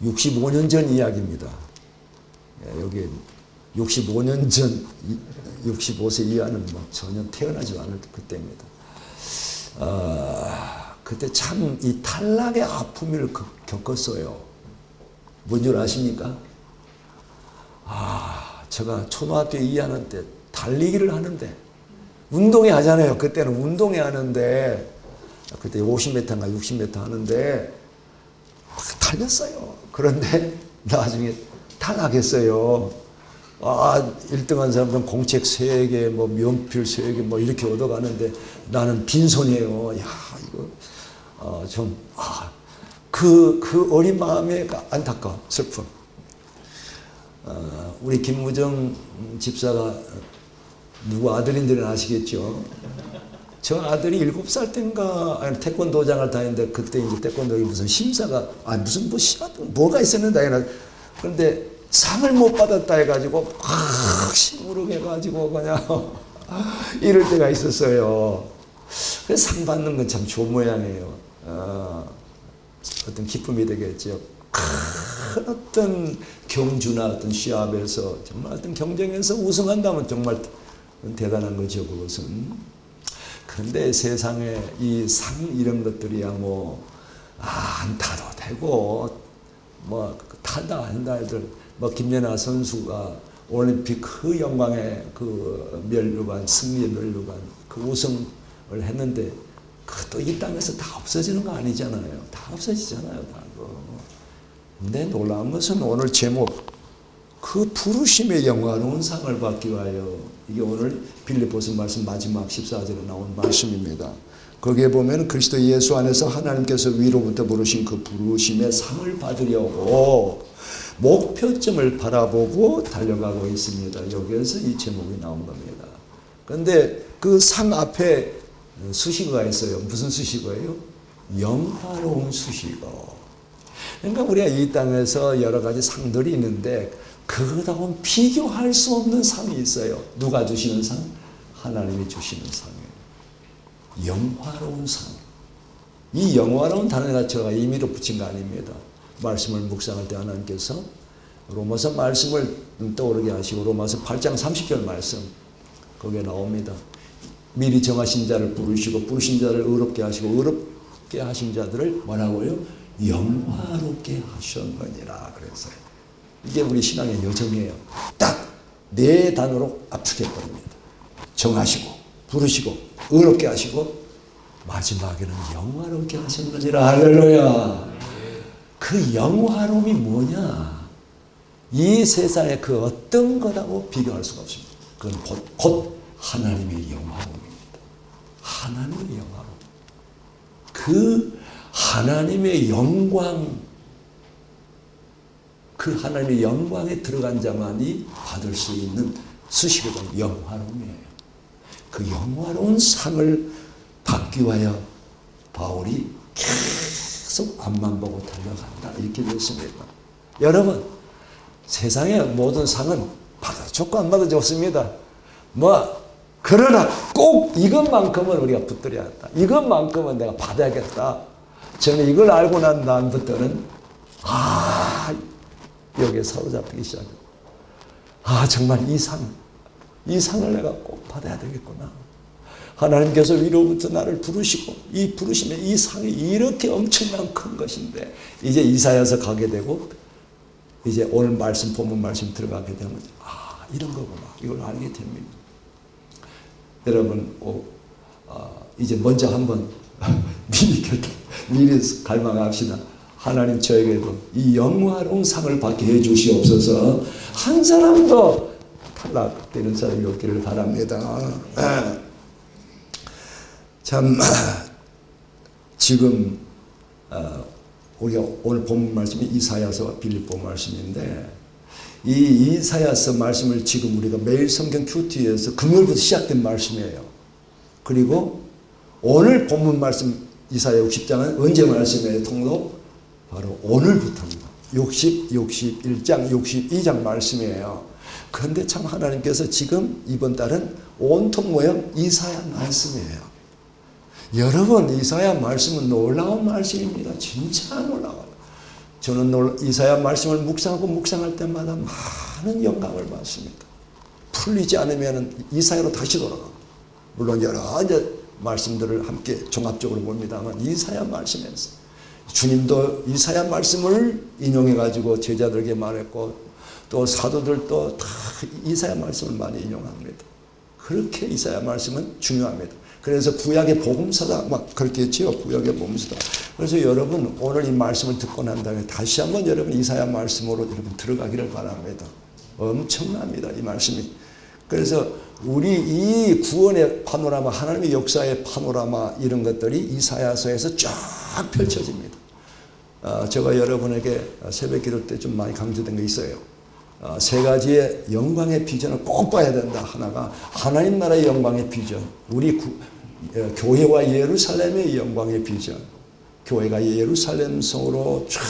65년 전 이야기입니다. 여기 65년 전 65세 이하는 뭐 전혀 태어나지 않을 그때입니다. 그때 참 이 탈락의 아픔을 겪었어요. 뭔 줄 아십니까? 제가 초등학교 2학년 때 달리기를 하는데, 운동회 하잖아요. 그때는 운동회 하는데, 그때 50m인가 60m 하는데 막 달렸어요. 그런데 나중에 탈락했어요. 1등한 사람들은 공책 3개, 뭐 면필 3개 뭐 이렇게 얻어가는데 나는 빈손이에요. 야, 이거 그 어린 마음에 안타까워, 슬픔. 우리 김무정 집사가 누구 아들인지는 아시겠죠? 저 아들이 7살 때인가 태권도장을 다녔는데, 그때 이제 태권도에 무슨 심사가 무슨 뭐 뭐가 있었는데, 그런데 상을 못 받았다 해가지고 시무룩해가지고 그냥 이럴 때가 있었어요. 그래서 상 받는 건 참 좋은 모양이에요. 어떤 기쁨이 되겠죠. 큰 어떤 경주나 어떤 시합에서 정말 어떤 경쟁에서 우승한다면 정말 대단한 거죠, 그것은. 그런데 세상에 이 상 이런 것들이야 뭐 안 타도 되고 뭐 타다 한다 해도 뭐 김연아 선수가 올림픽 그 영광의 그 면류관, 승리 면류관 그 우승을 했는데, 그것도 이 땅에서 다 없어지는 거 아니잖아요. 다 없어지잖아요, 다. 근데 놀라운 것은 오늘 제목, 그 부르심의 영화로운 상을 받기 위하여, 이게 오늘 빌립보서 말씀 마지막 14절에 나온 말씀입니다. 거기에 보면 그리스도 예수 안에서 하나님께서 위로부터 부르신 그 부르심의 상을 받으려고 목표점을 바라보고 달려가고 있습니다. 여기에서 이 제목이 나온 겁니다. 그런데 그 상 앞에 수식어가 있어요. 무슨 수식어예요? 영화로운 수식어. 그러니까 우리가 이 땅에서 여러 가지 상들이 있는데 그거하고는 비교할 수 없는 상이 있어요. 누가 주시는 상? 하나님이 주시는 상이에요. 영화로운 상. 이 영화로운 단어가 제가 임의로 붙인 거 아닙니다. 말씀을 묵상할 때 하나님께서 로마서 말씀을 떠오르게 하시고, 로마서 8장 30절 말씀 거기에 나옵니다. 미리 정하신 자를 부르시고 부르신 자를 의롭게 하시고 의롭게 하신 자들을 뭐라고요? 영화롭게 하셨느니라 그랬어요. 이게 우리 신앙의 여정이에요. 딱 네 단어로 압축해버립니다. 정하시고 부르시고 의롭게 하시고 마지막에는 영화롭게 하셨느니라. 할렐루야. 그 영화로움이 뭐냐? 이 세상의 그 어떤 것하고 비교할 수가 없습니다. 그건 곧 하나님의 영화로움입니다. 하나님의 영화로움. 그 하나님의 영광, 그 하나님의 영광에 들어간 자만이 받을 수 있는 수식어가 영화로움이에요. 그 영화로운 상을 받기 위하여 바울이 계속 앞만 보고 달려간다, 이렇게 되었습니다. 여러분, 세상의 모든 상은 받아 좋고 안 받아 좋습니다. 그러나 꼭 이것만큼은 우리가 붙들어야 한다. 이것만큼은 내가 받아야겠다. 저는 이걸 알고 난 다음부터는 여기에 사로잡히기 시작해요. 정말 이 상을 내가 꼭 받아야 되겠구나. 하나님께서 위로부터 나를 부르시고 이 부르심에 이 상이 이렇게 엄청난 큰 것인데, 이제 이사야서 가게 되고 이제 오늘 말씀 본문 말씀 들어가게 되면 이런 거구나, 이걸 알게 됩니다. 여러분 이제 먼저 한번 미리 갈망합시다. 하나님 저에게도 이 영화로운 상을 받게 해주시옵소서. 한 사람도 탈락되는 사람이 없기를 바랍니다. 참 지금 우리가 오늘 본문 말씀이 이사야서와 빌립보 말씀인데, 이 이사야서 말씀을 지금 우리가 매일 성경 큐티에서 금요일부터 시작된 말씀이에요. 그리고 오늘 본문 말씀 이사야 60장은 언제 말씀이에요? 통독? 바로 오늘부터입니다. 61장, 62장 말씀이에요. 그런데 참 하나님께서 지금 이번 달은 온통 모형 이사야 말씀이에요. 여러분, 이사야 말씀은 놀라운 말씀입니다. 진짜 놀라워요. 저는 이사야 말씀을 묵상할 때마다 많은 영감을 받습니다. 풀리지 않으면 이사야로 다시 돌아가고, 물론 여러 이제 말씀들을 함께 종합적으로 봅니다만, 이사야 말씀에서 주님도 이사야 말씀을 인용해 가지고 제자들에게 말했고, 또 사도들도 다 이사야 말씀을 많이 인용합니다. 그렇게 이사야 말씀은 중요합니다. 그래서 구약의 복음서다 막 그렇게 했지요. 구약의 복음서다. 그래서 여러분 오늘 이 말씀을 듣고 난 다음에 다시 한번 여러분 이사야 말씀으로 여러분 들어가기를 바랍니다. 엄청납니다, 이 말씀이. 그래서 우리 이 구원의 파노라마, 하나님의 역사의 파노라마, 이런 것들이 이사야서에서 쫙 펼쳐집니다. 제가 여러분에게 새벽 기도 때 좀 많이 강조된 게 있어요. 세 가지의 영광의 비전을 꼭 봐야 된다. 하나가 하나님 나라의 영광의 비전, 우리 교회와 예루살렘의 영광의 비전. 교회가 예루살렘 성으로 쫙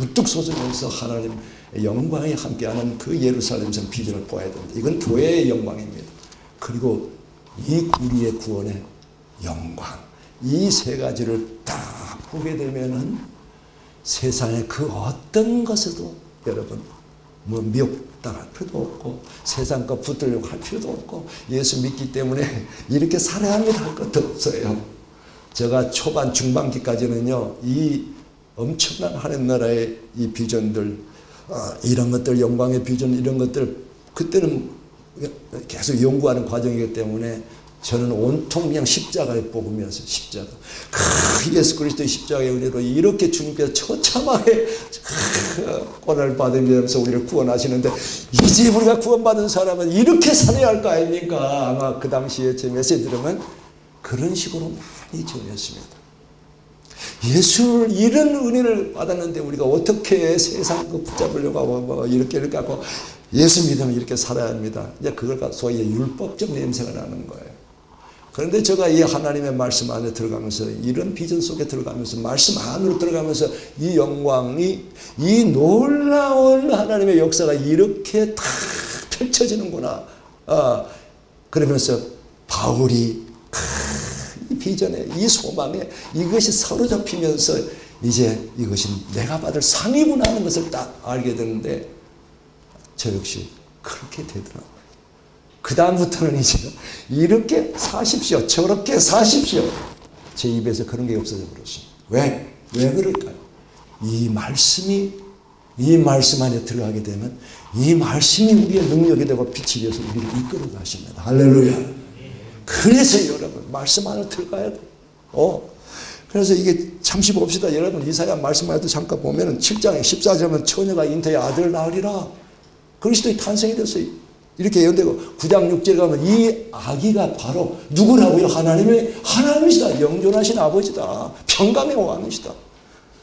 우뚝 솟으면서 하나님 영광이 함께하는 그 예루살렘 성 비전을 보아야 된다. 이건 교회의 영광입니다. 그리고 이 우리의 구원의 영광, 이 세 가지를 딱 보게 되면은 세상의 그 어떤 것에도 여러분 미혹당할 필요도 없고, 세상 것 붙들려고 할 필요도 없고, 예수 믿기 때문에 이렇게 살아야 합니다 할 것도 없어요. 제가 초반 중반기까지는요, 이 엄청난 하나님 나라의 이 비전들, 이런 것들, 영광의 비전, 이런 것들 그때는 계속 연구하는 과정이기 때문에 저는 온통 그냥 십자가에 뽑으면서 십자가, 예수 그리스도의 십자가의 은혜로 이렇게 주님께서 처참하게 고난을 받으면서 우리를 구원하시는데, 이제 우리가 구원받은 사람은 이렇게 살아야 할 거 아닙니까? 아마 그 당시에 제 메시지 들으면 그런 식으로 많이 전했습니다. 예수를 이런 은혜를 받았는데 우리가 어떻게 세상 거 붙잡으려고 하고 이렇게 하고, 예수 믿으면 이렇게 살아야 합니다. 이제 그걸 소위 율법적 냄새가 나는 거예요. 그런데 제가 이 하나님의 말씀 안에 들어가면서, 이런 비전 속에 들어가면서, 말씀 안으로 들어가면서 이 영광이, 이 놀라운 하나님의 역사가 이렇게 다 펼쳐지는구나. 그러면서 바울이 이 비전에, 이 소망에 이것이 사로잡히면서 이제 이것이 내가 받을 상이구나 하는 것을 딱 알게 되는데, 저 역시 그렇게 되더라고요. 그 다음부터는 이제 이렇게 사십시오, 저렇게 사십시오, 제 입에서 그런 게 없어져 버렸습니다. 왜 그럴까요? 이 말씀이, 이 말씀 안에 들어가게 되면 이 말씀이 우리의 능력이 되고 빛이 되어서 우리를 이끌어 가십니다. 할렐루야. 그래서 여러분 말씀 안에 들어가야 돼요. 그래서 이게 잠시 봅시다. 여러분 이사야 말씀 안에도 잠깐 보면은 7장에 14절은 처녀가 잉태의 아들을 낳으리라. 그리스도의 탄생이 됐어요. 이렇게 예언되고, 9장 6절에 가면 이 아기가 바로 누구라고요? 하나님이시다. 영존하신 아버지다. 평강의 왕이시다.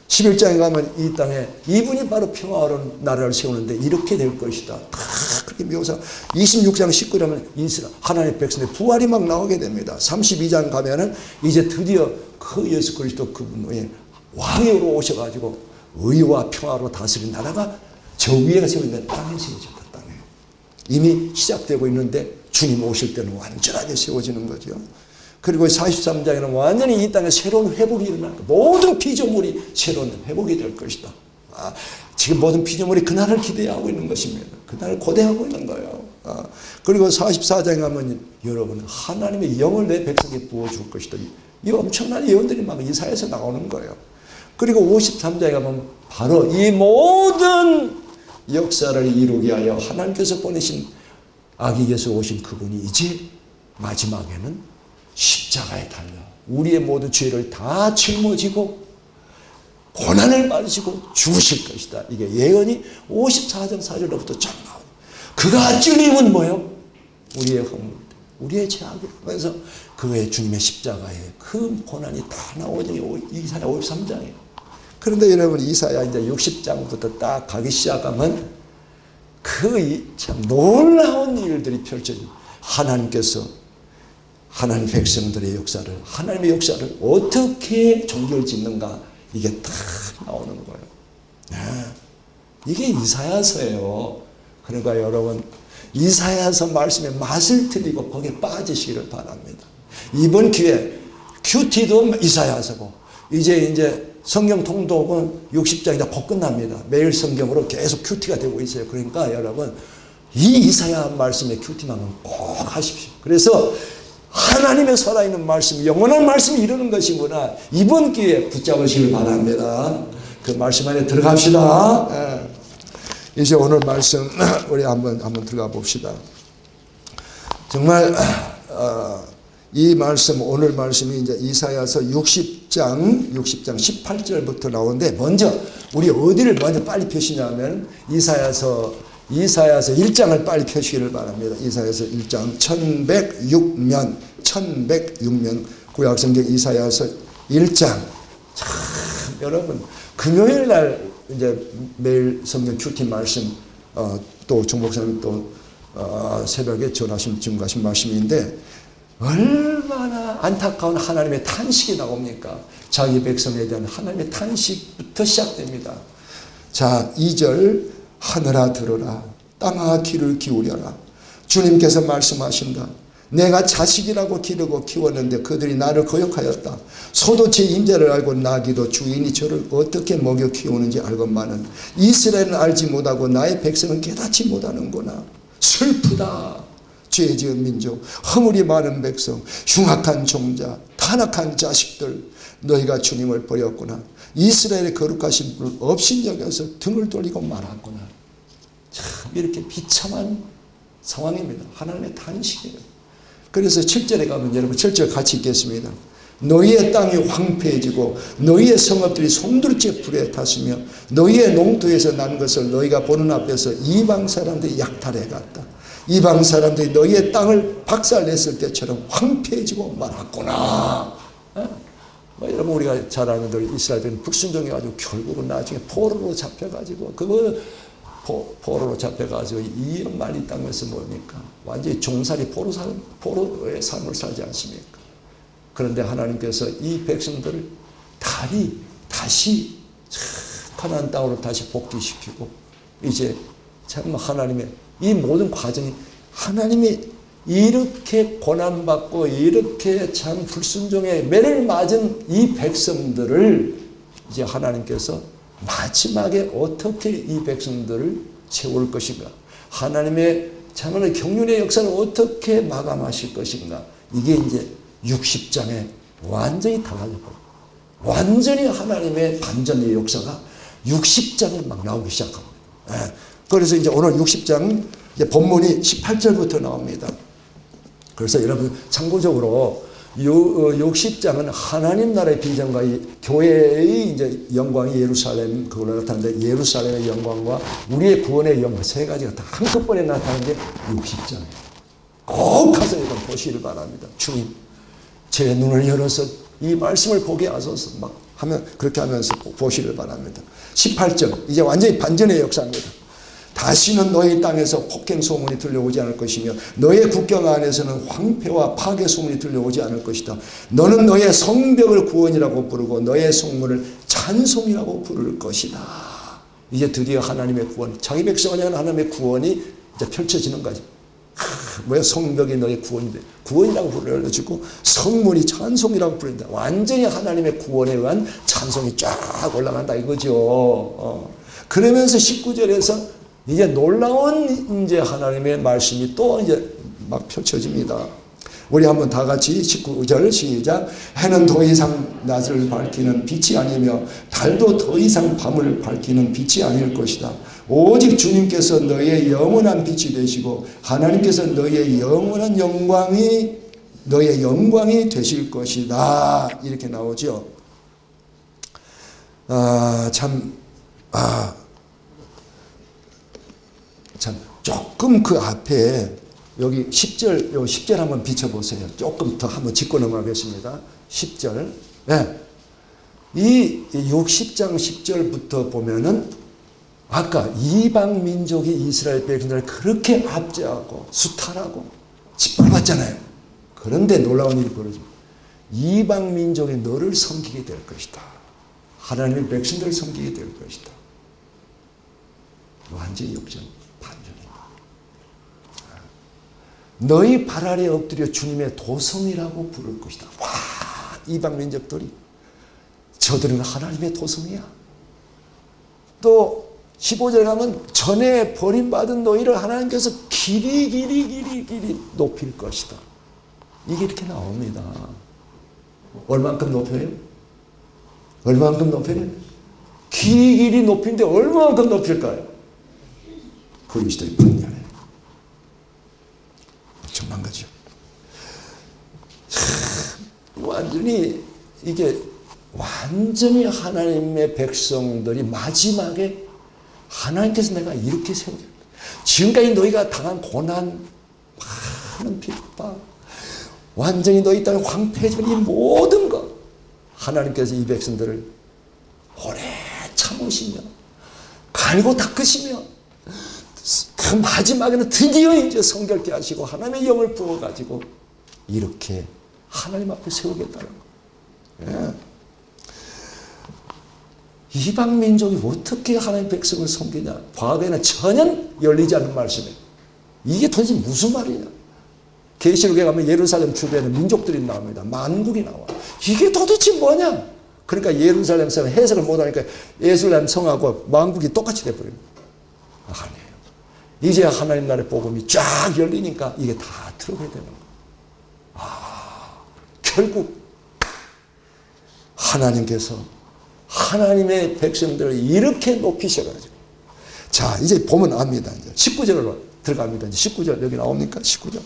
11장에 가면 이 땅에 이분이 바로 평화로운 나라를 세우는데 이렇게 될 것이다. 다 그렇게 묘사. 26장 19절에 하면 이스라엘 하나님의 백성의 부활이 막 나오게 됩니다. 32장 가면은 이제 드디어 그 예수 그리스도 그분의 왕으로 오셔가지고 의와 평화로 다스린 나라가 저 위에가 세워진다. 땅에 세워진다. 이미 시작되고 있는데 주님 오실 때는 완전하게 세워지는 거죠. 그리고 43장에는 완전히 이 땅에 새로운 회복이 일어날 거예요. 모든 피조물이 새로운 회복이 될 것이다. 지금 모든 피조물이 그날을 기대하고 있는 것입니다. 그날을 고대하고 있는 거예요. 그리고 44장에 가면 여러분 하나님의 영을 내 백성에게 부어줄 것이다. 이 엄청난 예언들이 막 이사야에서 나오는 거예요. 그리고 53장에 가면 바로 이 모든 역사를 이루게 하여 하나님께서 보내신 아기 예수 오신 그분이 이제 마지막에는 십자가에 달려 우리의 모든 죄를 다 짊어지고 고난을 받으시고 죽으실 것이다. 이게 예언이 54장 4절로부터 쫙 나와요. 그가 찔림은 뭐예요? 우리의 허물, 우리의 죄악이라. 그래서 그의 주님의 십자가에 그 고난이 다 나오죠. 이사야 53장이에요. 그런데 여러분 이사야 이제 60장부터 딱 가기 시작하면 그 참 놀라운 일들이 펼쳐져. 하나님께서 하나님 백성들의 역사를, 하나님의 역사를 어떻게 종결 짓는가, 이게 딱 나오는 거예요. 네. 이게 이사야서예요. 그러니까 여러분 이사야서 말씀의 맛을 들이고 거기에 빠지시기를 바랍니다. 이번 기회에 큐티도 이사야서고 이제 성경 통독은 60장이다 곧 끝납니다. 매일 성경으로 계속 큐티가 되고 있어요. 그러니까 여러분 이 이사야 말씀의 큐티만은 꼭 하십시오. 그래서 하나님의 살아있는 말씀, 영원한 말씀이 이루는 것이구나. 이번 기회에 붙잡으시길 바랍니다. 그 말씀 안에 들어갑시다. 예. 이제 오늘 말씀 우리 한번 들어가 봅시다. 정말 이 말씀, 오늘 말씀이 이제 이사야서 60장 18절부터 나오는데, 먼저 우리 어디를 먼저 빨리 펴시냐면 이사야서 1장을 빨리 펴시기를 바랍니다. 이사야서 1장 1106면 구약성경 이사야서 1장. 참 여러분 금요일 날 이제 매일 성경 큐티 말씀 또 정 목사님 또 새벽에 전하신 증거하신 말씀인데, 얼마나 안타까운 하나님의 탄식이 나옵니까? 자기 백성에 대한 하나님의 탄식부터 시작됩니다. 자, 2절 하늘아 들으라, 땅아 귀를 기울여라. 주님께서 말씀하신다. 내가 자식이라고 기르고 키웠는데 그들이 나를 거역하였다. 소도 제 임재를 알고 나귀도 주인이 저를 어떻게 먹여 키우는지 알건만은 이스라엘은 알지 못하고 나의 백성은 깨닫지 못하는구나. 슬프다. 죄 지은 민족, 허물이 많은 백성, 흉악한 종자, 타락한 자식들, 너희가 주님을 버렸구나. 이스라엘의 거룩하신 분을 업신여겨서 등을 돌리고 말았구나. 참 이렇게 비참한 상황입니다. 하나님의 탄식이에요. 그래서 7절에 가면 여러분 7절 같이 읽겠습니다. 너희의 땅이 황폐해지고 너희의 성읍들이 송두리째 불에 탔으며 너희의 농토에서 난 것을 너희가 보는 앞에서 이방 사람들이 약탈해 갔다. 이방 사람들이 너희의 땅을 박살냈을 때처럼 황폐해지고 말았구나. 여러분 우리가 잘 아는 대로 이스라엘은 불순종해가지고 결국은 나중에 포로로 잡혀가지고 포로로 잡혀가지고 2년 만이 땅에서 뭡니까? 완전히 종살이 포로의 삶을 살지 않습니까? 그런데 하나님께서 이 백성들을 다시 가나안 땅으로 다시 복귀시키고, 이제 참 하나님의 이 모든 과정이, 하나님이 이렇게 고난받고 이렇게 참 불순종의 매를 맞은 이 백성들을 이제 하나님께서 마지막에 어떻게 이 백성들을 세울 것인가, 하나님의 참으로 경륜의 역사를 어떻게 마감하실 것인가, 이게 이제 60장에 완전히 달라져버려요. 완전히 하나님의 반전의 역사가 60장에 막 나오기 시작합니다. 그래서 이제 오늘 60장 이제 본문이 18절부터 나옵니다. 그래서 여러분 참고적으로 60장은 하나님 나라의 비전과 교회의 이제 영광이 예루살렘 그걸로 나타나는데, 예루살렘의 영광과 우리의 구원의 영광 세 가지가 다 한꺼번에 나타나는 게 60장이에요. 꼭 가서 이건 보시길 바랍니다. 주님, 제 눈을 열어서 이 말씀을 보게 하소서 막 하면, 그렇게 하면서 보시길 바랍니다. 18절 이제 완전히 반전의 역사입니다. 다시는 너희 땅에서 폭행 소문이 들려오지 않을 것이며 너의 국경 안에서는 황폐와 파괴 소문이 들려오지 않을 것이다. 너는 너의 성벽을 구원이라고 부르고 너의 성문을 찬송이라고 부를 것이다. 이제 드디어 하나님의 구원, 자기 백성을 향한 하나님의 구원이 이제 펼쳐지는 거죠. 뭐야, 성벽이 너의 구원이 돼. 구원이라고 불러주고 성문이 찬송이라고 부른다. 완전히 하나님의 구원에 의한 찬송이 쫙 올라간다 이거죠. 그러면서 19절에서 이제 놀라운 이제 하나님의 말씀이 또 이제 막 펼쳐집니다. 우리 한번 다 같이 19절 시작. 해는 더 이상 낮을 밝히는 빛이 아니며 달도 더 이상 밤을 밝히는 빛이 아닐 것이다. 오직 주님께서 너의 영원한 빛이 되시고 하나님께서 너의 영원한 영광이 되실 것이다. 이렇게 나오죠. 참 조금 그 앞에 여기 10절 한번 비춰보세요. 조금 더 한번 짚고 넘어가겠습니다. 10절. 네. 이 60장 10절부터 보면은 아까 이방 민족이 이스라엘 백성들을 그렇게 압제하고 수탈하고 짓밟았잖아요. 그런데 놀라운 일이 벌어집니다. 이방 민족이 너를 섬기게 될 것이다. 하나님의 백성들을 섬기게 될 것이다. 완전히 역전. 너희 발 아래 엎드려 주님의 도성이라고 부를 것이다. 와, 이방 민족들이 저들은 하나님의 도성이야. 또 15절에 가면 전에 버림받은 너희를 하나님께서 길이 높일 것이다. 이게 이렇게 나옵니다. 얼만큼 높여요? 얼만큼 높여요? 길이 높인데 얼만큼 높일까요? 그리스도의 분량에 엄청난 거죠. 완전히 이게 완전히 하나님의 백성들이 마지막에 하나님께서 내가 이렇게 세우겠다. 지금까지 너희가 당한 고난, 많은 핍박, 완전히 너희 땅에 황폐해진 이 모든 것, 하나님께서 이 백성들을 오래 참으시며 갈고 닦으시며 그 마지막에는 드디어 이제 성결케 하시고 하나님의 영을 부어가지고 이렇게 하나님 앞에 세우겠다는 거예요. 예. 이방 민족이 어떻게 하나님 백성을 섬기냐? 과거에는 전혀 열리지 않는 말씀이에요. 이게 도대체 무슨 말이냐? 계시록에 가면 예루살렘 주변에 민족들이 나옵니다. 만국이 나와. 이게 도대체 뭐냐? 그러니까 예루살렘 성 해석을 못하니까 예루살렘 성하고 만국이 똑같이 돼버립니다. 아니에요. 이제 하나님 나라의 복음이 쫙 열리니까 이게 다 들어가야 되는 거예요. 결국 하나님께서 하나님의 백성들을 이렇게 높이셔가지고, 자, 이제 보면 압니다. 이제 19절로 들어갑니다. 이제 19절 여기 나옵니까? 19절.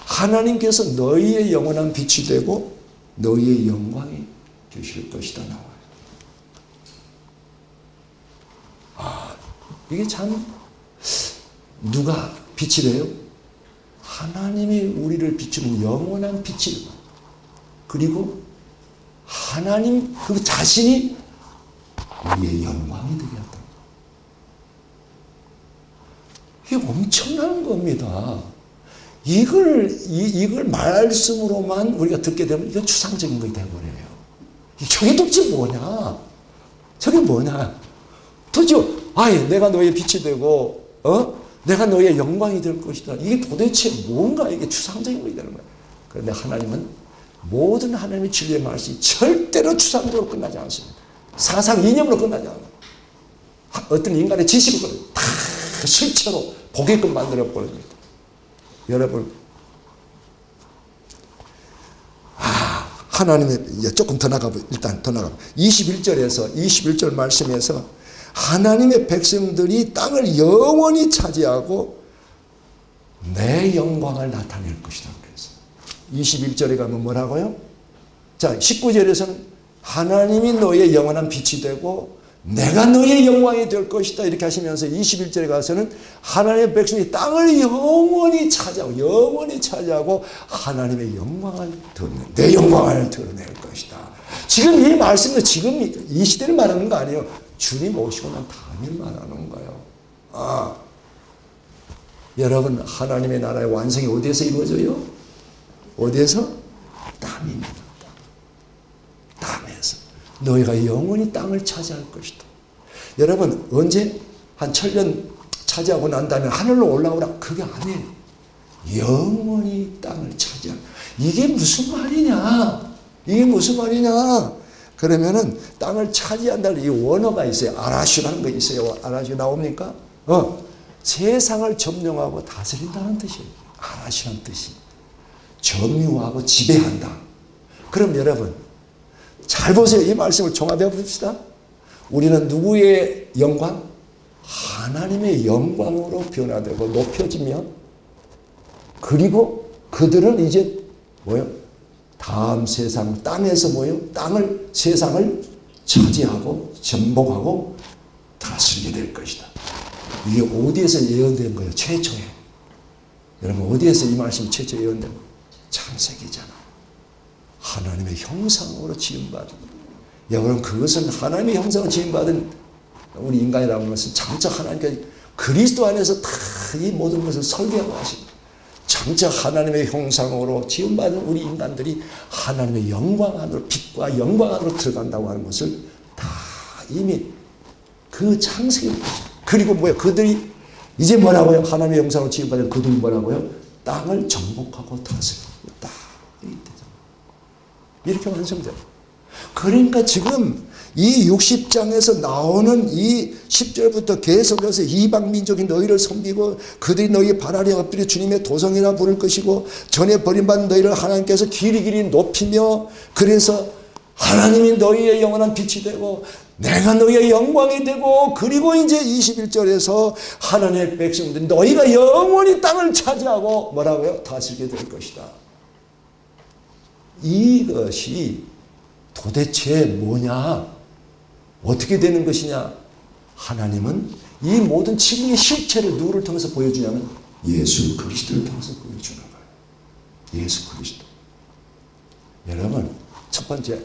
하나님께서 너희의 영원한 빛이 되고 너희의 영광이 되실 것이다 나와요. 이게 참 누가 빛이 돼요? 하나님이 우리를 비추는 영원한 빛이, 그리고 하나님 그 자신이 우리의 영광이 되게 한다. 이게 엄청난 겁니다. 이걸 말씀으로만 우리가 듣게 되면 이건 추상적인 것이 되어버려요. 저게 도대체 뭐냐? 저게 뭐냐? 도대체, 내가 너의 빛이 되고, 내가 너의 영광이 될 것이다. 이게 도대체 뭔가 이게 추상적인 것이 되는 거예요. 그런데 하나님은 모든 하나님의 진리의 말씀이 절대로 추상적으로 끝나지 않습니다. 사상 이념으로 끝나지 않아요. 어떤 인간의 지식으로 다 실체로 보게끔 만들어 버립니다. 여러분, 하나님의, 조금 더 나가보, 일단 더 나가보. 21절 말씀에서 하나님의 백성들이 땅을 영원히 차지하고 내 영광을 나타낼 것이다. 그래서 21절에 가면 뭐라고요? 자, 19절에서는 하나님이 너의 영원한 빛이 되고 내가 너의 영광이 될 것이다 이렇게 하시면서 21절에 가서는 하나님의 백성이 땅을 영원히 차지하고 하나님의 영광을 드러내, 내 영광을 드러낼 것이다. 지금 이 말씀은 지금 이 시대를 말하는 거 아니에요. 주님 오시고 난 다음에 말하는 거예요. 여러분, 하나님의 나라의 완성이 어디에서 이루어져요? 어디에서? 땅입니다. 땅에서. 너희가 영원히 땅을 차지할 것이다. 여러분, 언제? 한 1000년 차지하고 난 다음에 하늘로 올라오라. 그게 아니에요. 영원히 땅을 차지할. 이게 무슨 말이냐? 이게 무슨 말이냐? 그러면은 땅을 차지한다는 이 원어가 있어요. 아라슈라는 거 있어요. 아라슈 나옵니까? 세상을 점령하고 다스린다는 뜻이에요. 아라슈라는 뜻이. 점유하고 지배한다. 그럼 여러분, 잘 보세요. 이 말씀을 종합해 봅시다. 우리는 누구의 영광? 하나님의 영광으로 변화되고 높여지며, 그리고 그들은 이제 뭐요? 다음 세상 땅에서 뭐요? 세상을 차지하고 정복하고 다스리게 될 것이다. 이게 어디에서 예언된 거예요? 최초에. 여러분, 어디에서 이 말씀이 최초 예언된 거예요? 창세기잖아. 하나님의 형상으로 지음받은. 여러분, 그것은 하나님의 형상으로 지음받은 우리 인간이라는 것은 장차 하나님께 그리스도 안에서 다 이 모든 것을 설계하고 하십니다. 장차 하나님의 형상으로 지음받은 우리 인간들이 하나님의 영광 안으로, 빛과 영광 안으로 들어간다고 하는 것을 다 이미 그 창세기. 그리고 뭐야? 그들이 이제 뭐라고요? 하나님의 형상으로 지음받은 그들이 뭐라고요? 땅을 정복하고 다스린다. 이렇게 완성돼요. 그러니까 지금 이 60장에서 나오는 이 10절부터 계속해서 이방 민족이 너희를 섬기고 그들이 너희의 발 아래 엎드려 주님의 도성이라 부를 것이고 전에 버림받은 너희를 하나님께서 길이 높이며 그래서 하나님이 너희의 영원한 빛이 되고 내가 너희의 영광이 되고 그리고 이제 21절에서 하나님의 백성들 너희가 영원히 땅을 차지하고 뭐라고요? 다스리게 될 것이다. 이것이 도대체 뭐냐? 어떻게 되는 것이냐? 하나님은 이 모든 진리의 실체를 누구를 통해서 보여주냐면 예수 그리스도를 통해서 보여주는 거예요. 예수 그리스도. 여러분 첫 번째,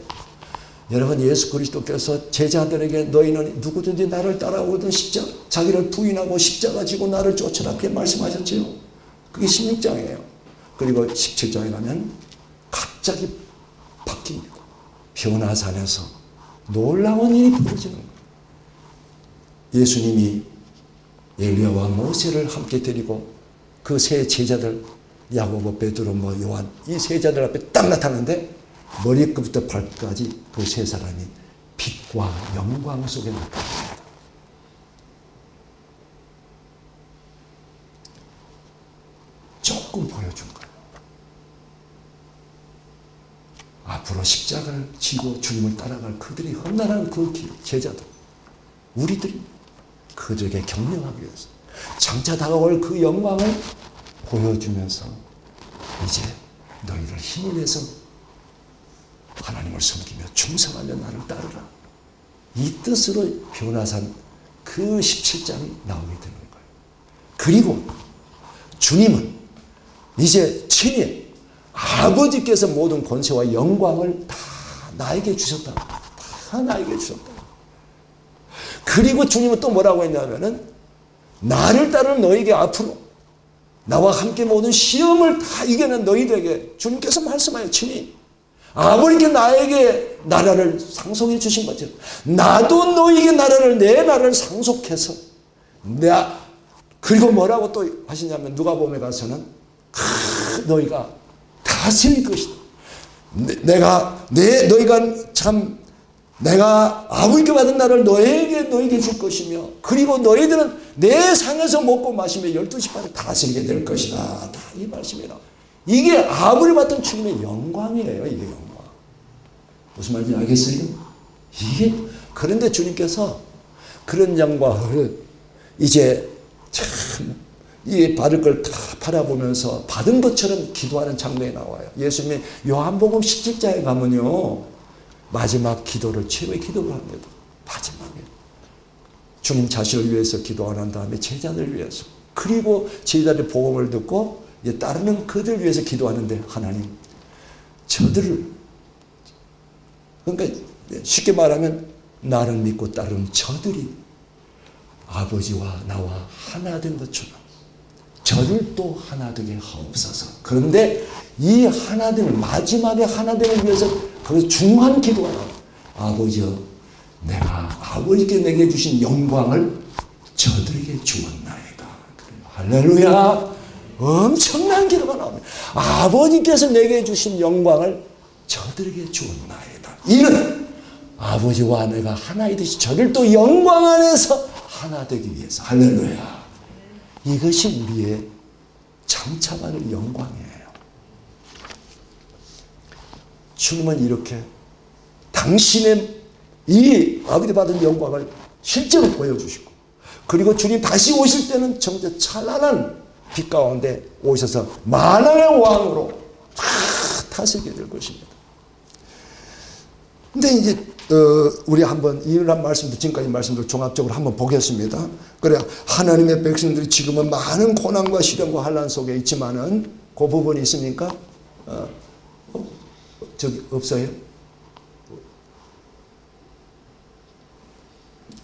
여러분 예수 그리스도께서 제자들에게 너희는 누구든지 나를 따라오든 자기를 부인하고 십자가 지고 나를 쫓으라 그렇게 말씀하셨지요. 그게 16장이에요. 그리고 17장에 가면 갑자기 바뀝니다. 변화산에서 놀라운 일이 벌어지는 거예요. 예수님이 엘리야와 모세를 함께 데리고 그 세 제자들 야고보, 베드로, 요한 이 세 제자들 앞에 딱 나타나는데 머리끝부터 발끝까지 그 세 사람이 빛과 영광 속에 나타납니다. 조금 보여준 거예요. 앞으로 십자가를 지고 주님을 따라갈 그들이 험난한 그 제자들, 우리들이 그들에게 격려하기 위해서 장차 다가올 그 영광을 보여주면서 이제 너희를 힘을 내서 하나님을 섬기며 충성하며 나를 따르라. 이 뜻으로 변화산 그 17장이 나오게 되는 거예요. 그리고 주님은 이제 친히 아버지께서 모든 권세와 영광을 다 나에게 주셨다. 다 나에게 주셨다. 그리고 주님은 또 뭐라고 했냐면은 나를 따르는 너에게 앞으로 나와 함께 모든 시험을 다 이겨낸 너희들에게 주님께서 말씀하여 친히 아버지께 나에게 나라를 상속해 주신 것처럼 나도 너에게 내 나라를 상속해서 그리고 뭐라고 또 하시냐면 누가복음에 가서는 너희가 다스릴 것이다. 내가 아버지께 받은 나를 너에게 줄 것이며 그리고 너희들은 내 상에서 먹고 마시며 12시간을 다스리게 될 것이다. 다 이 말씀이라. 이게 아버지 받은 주님의 영광이에요. 이게 영광. 무슨 말인지 알겠어요? 그런데 주님께서 그런 영광을 이제 이 받을 걸 다 바라보면서 받은 것처럼 기도하는 장면이 나와요. 예수님이 요한복음 17장에 가면요. 마지막 기도를 최후의 기도를 합니다. 마지막에. 주님 자신을 위해서 기도 안 한 다음에 제자들을 위해서 그리고 제자들의 복음을 듣고 이제 따르는 그들을 위해서 기도하는데 하나님 저들을 그러니까 쉽게 말하면 나를 믿고 따르는 저들이 아버지와 나와 하나 된 것처럼 저를 또 하나 되게 하옵소서. 그런데 이 하나됨을 마지막에 하나됨을 위해서 그 중요한 기도가 나와요. 아버지여 내가 아버지께 내게 주신 영광을 저들에게 주었나이다. 할렐루야. 엄청난 기도가 나옵니다. 아버지께서 내게 주신 영광을 저들에게 주었나이다. 이는 아버지와 내가 하나이듯이 저를 또 영광 안에서 하나 되기 위해서. 할렐루야. 이것이 우리의 장차 받을 영광이에요. 주님은 이렇게 당신의 이 아버지 받은 영광을 실제로 보여주시고 그리고 주님 다시 오실 때는 정말 찬란한 빛 가운데 오셔서 만왕의 왕으로 다 다스리게 될 것입니다. 근데 이제 우리 한번 이런 말씀도 지금까지 말씀도 종합적으로 한번 보겠습니다. 그래 하나님의 백성들이 지금은 많은 고난과 시련과 환난 속에 있지만은 그 부분이 있습니까? 저기 없어요?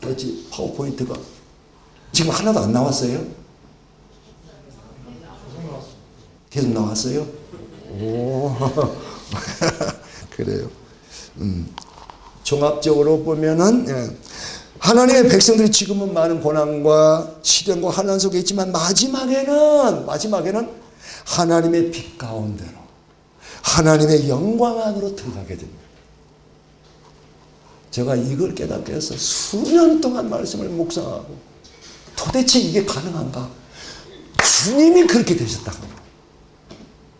어찌 파워포인트가 지금 하나도 안 나왔어요? 계속 나왔어요? 오 그래요. 종합적으로 보면은 하나님의 백성들이 지금은 많은 고난과 시련과 환난 속에 있지만 마지막에는 하나님의 빛 가운데로 하나님의 영광 안으로 들어가게 됩니다. 제가 이걸 깨닫게 해서 수년 동안 말씀을 묵상하고 도대체 이게 가능한가? 주님이 그렇게 되셨다고.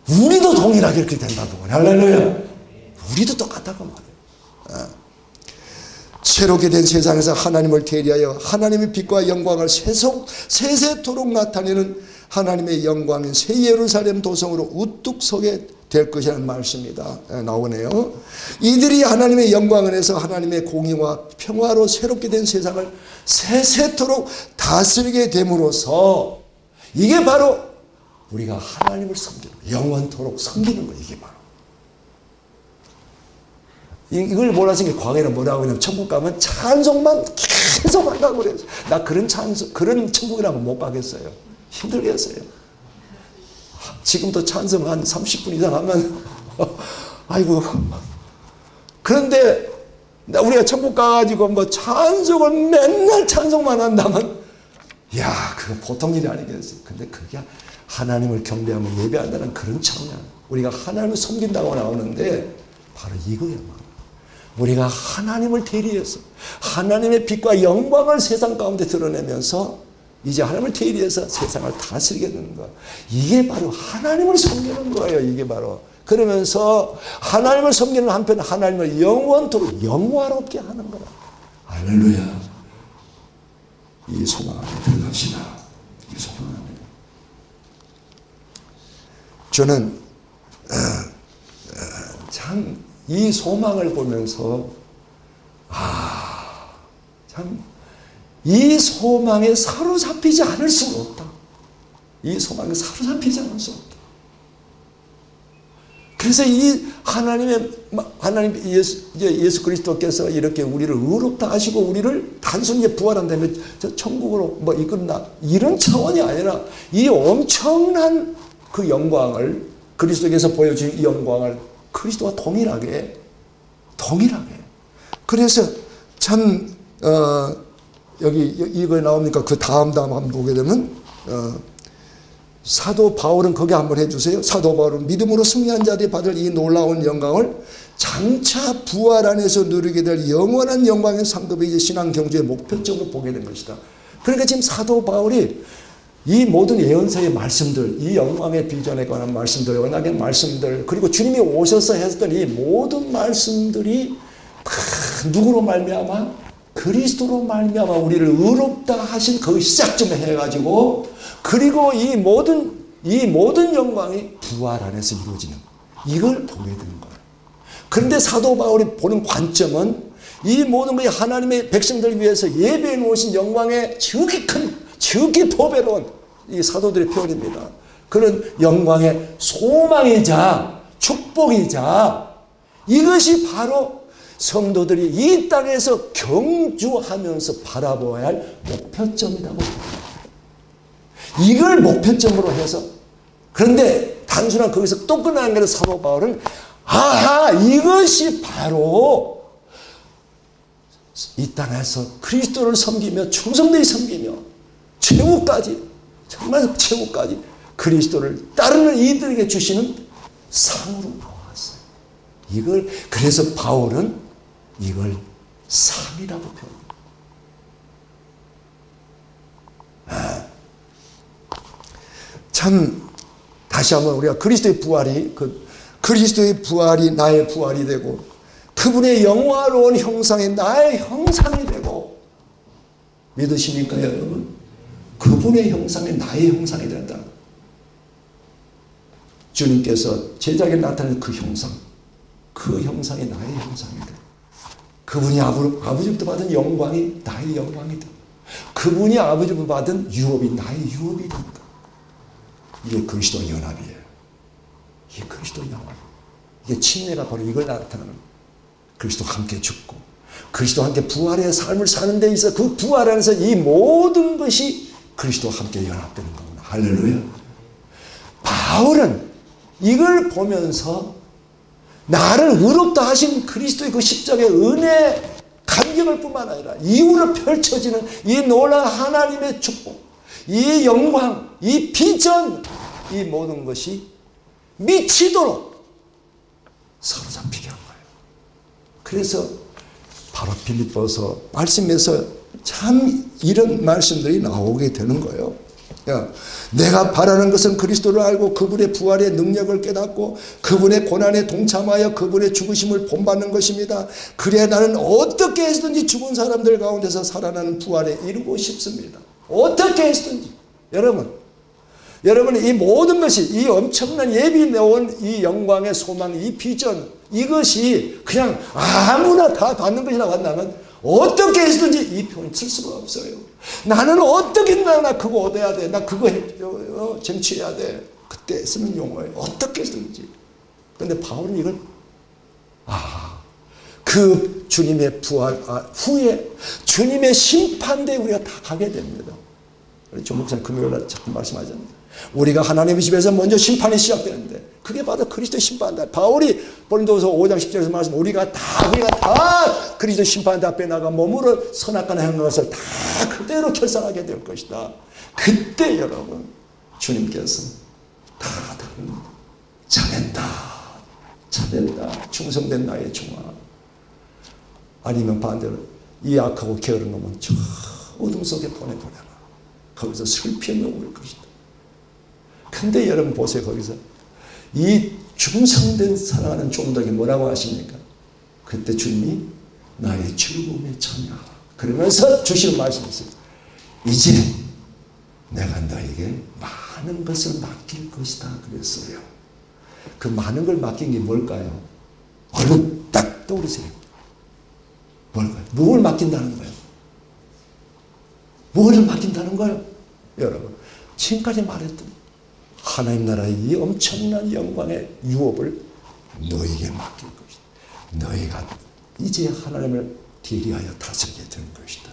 우리도 동일하게 이렇게 된다고. 할렐루야. 우리도 똑같다고 말해요. 새롭게 된 세상에서 하나님을 대리하여 하나님의 빛과 영광을 세세토록 나타내는 하나님의 영광인 새 예루살렘 도성으로 우뚝 서게 될 것이라는 말씀입니다. 나오네요. 이들이 하나님의 영광 안에서 하나님의 공의와 평화로 새롭게 된 세상을 세세토록 다스리게 됨으로써 이게 바로 우리가 하나님을 섬기는 거예요. 영원토록 섬기는 거예요. 이게 바로. 이걸 몰라서 광해는 뭐라고 하냐면 천국 가면 찬송만 계속 한다고 그래요. 나 그런 천국이라면 못 가겠어요. 힘들겠어요. 지금도 찬송 한 30분 이상 하면 아이고. 그런데 우리가 천국 가가지고 뭐 찬송을 맨날 찬송만 한다면 야 그거 보통 일이 아니겠어요. 근데 그게 하나님을 경배하며 예배한다는 그런 차원이야. 우리가 하나님을 섬긴다고 나오는데 바로 이거야. 우리가 하나님을 대리해서 하나님의 빛과 영광을 세상 가운데 드러내면서 이제 하나님을 대리해서 세상을 다스리게 되는 거야. 이게 바로 하나님을 섬기는 거예요. 이게 바로. 그러면서 하나님을 섬기는 한편 하나님을 영원토록 영화롭게 하는 거야. 할렐루야. 이 소망 안에 들어갑시다. 이 소망 안에. 저는 참 이 소망을 보면서 참 이 소망에 사로잡히지 않을 수가 없다. 이 소망에 사로잡히지 않을 수 없다. 그래서 이 하나님 예수 그리스도께서 이렇게 우리를 의롭다 하시고 우리를 단순히 부활한다면 저 천국으로 뭐 이끌나 이런 차원이 아니라 이 엄청난 그 영광을 그리스도께서 보여준 이 영광을 그리스도와 동일하게. 그래서 참 여기 이거 나옵니까? 그 다음 한번 보게 되면 사도 바울은 거기 한번 해주세요. 사도 바울은 믿음으로 승리한 자들이 받을 이 놀라운 영광을 장차 부활 안에서 누리게 될 영원한 영광의 상급이 이제 신앙 경주의 목표점으로 보게 된 것이다. 그러니까 지금 사도 바울이 이 모든 예언서의 말씀들, 이 영광의 비전에 관한 말씀들, 언약의 말씀들, 그리고 주님이 오셔서 했던 이 모든 말씀들이 누구로 말미암아? 그리스도로 말미암아 우리를 의롭다 하신 그 시작점에 해가지고 그리고 이 모든 영광이 부활 안에서 이루어지는 이걸 보게 되는 거예요. 그런데 사도 바울이 보는 관점은 이 모든 것이 하나님의 백성들을 위해서 예배해 놓으신 영광의 지극히 보배로운 이 사도들의 표현입니다. 그런 영광의 소망이자 축복이자 이것이 바로 성도들이 이 땅에서 경주하면서 바라보아야 할 목표점이라고 합니다. 이걸 목표점으로 해서 그런데 단순한 거기서 또 끝나는 게 아니라 사도 바울은 이것이 바로 이 땅에서 그리스도를 섬기며 충성되이 섬기며 최후까지 정말 최후까지 그리스도를 따르는 이들에게 주시는 상으로 나왔어요. 이걸 그래서 바울은 이걸 상이라고 표현합니다. 참 다시 한번 우리가 그리스도의 부활이 나의 부활이 되고 그분의 영화로운 형상이 나의 형상이 되고 믿으십니까 여러분? 그분의 형상이 나의 형상이 된다. 주님께서 제자에게 나타낸 그 형상이 나의 형상이 돼. 그분이 아버지부터 받은 영광이 나의 영광이다. 그분이 아버지부터 받은 유업이 나의 유업이 된다. 이게 그리스도 연합이에요. 이게 그리스도 연합. 이게 침례가 바로 이걸 나타내는 그리스도와 함께 죽고 그리스도와 함께 부활의 삶을 사는 데 있어 그 부활 안에서 이 모든 것이 그리스도와 함께 연합되는 겁니다. 할렐루야. 바울은 이걸 보면서 나를 의롭다 하신 그리스도의 그 십자가의 은혜 감격을 뿐만 아니라 이후로 펼쳐지는 이 놀라운 하나님의 축복, 이 영광, 이 비전, 이 모든 것이 미치도록 사로잡히게 한 거예요. 그래서 바로 빌립보서 말씀에서 참 이런 말씀들이 나오게 되는 거예요. 야, 내가 바라는 것은 그리스도를 알고 그분의 부활의 능력을 깨닫고 그분의 고난에 동참하여 그분의 죽으심을 본받는 것입니다. 그래야 나는 어떻게 해서든지 죽은 사람들 가운데서 살아나는 부활에 이루고 싶습니다. 어떻게 해서든지. 여러분 이 모든 것이 이 엄청난 예비 내온 이 영광의 소망, 이 비전, 이것이 그냥 아무나 다 받는 것이라고 한다면 어떻게 해서든지 이 표현 쓸 수가 없어요. 나는 어떻게든 나 그거 얻어야 돼. 나 그거 쟁취해야 돼. 그때 쓰는 용어예요. 어떻게 해서든지. 그런데 바울은 이걸 그 주님의 부활 후에 주님의 심판대에 우리가 다 가게 됩니다. 조 목사님 금요일날 자꾸 말씀하셨는데 우리가 하나님의 집에서 먼저 심판이 시작되는데 그게 바로 그리스도의 심판이다. 바울이 고린도서 5장 10절에서 말씀 우리가 다 그리스도 심판대 앞에 나가 몸으로 선악과나 한 것을 다 그대로 결산하게 될 것이다. 그때 여러분 주님께서 다 잘했다 충성된 나의 종아. 아니면 반대로 이 악하고 게으른 놈은 저 어둠 속에 보내버려라. 거기서 슬피 넘을 것이다. 근데 여러분 보세요. 거기서 이 충성된 사랑하는 종들에게 뭐라고 하십니까? 그때 주님이 나의 즐거움에 참여하라. 그러면서 주시는 말씀이 있어요. 이제 내가 너에게 많은 것을 맡길 것이다 그랬어요. 그 많은 걸 맡긴 게 뭘까요? 얼른 딱 떠오르세요. 뭘까요? 뭘 맡긴다는 거예요? 뭘 맡긴다는 거예요? 여러분 지금까지 말했던 하나님 나라의 이 엄청난 영광의 유업을 너에게 맡길 것이다. 너희가 이제 하나님을 대리하여 다스리게 될 것이다.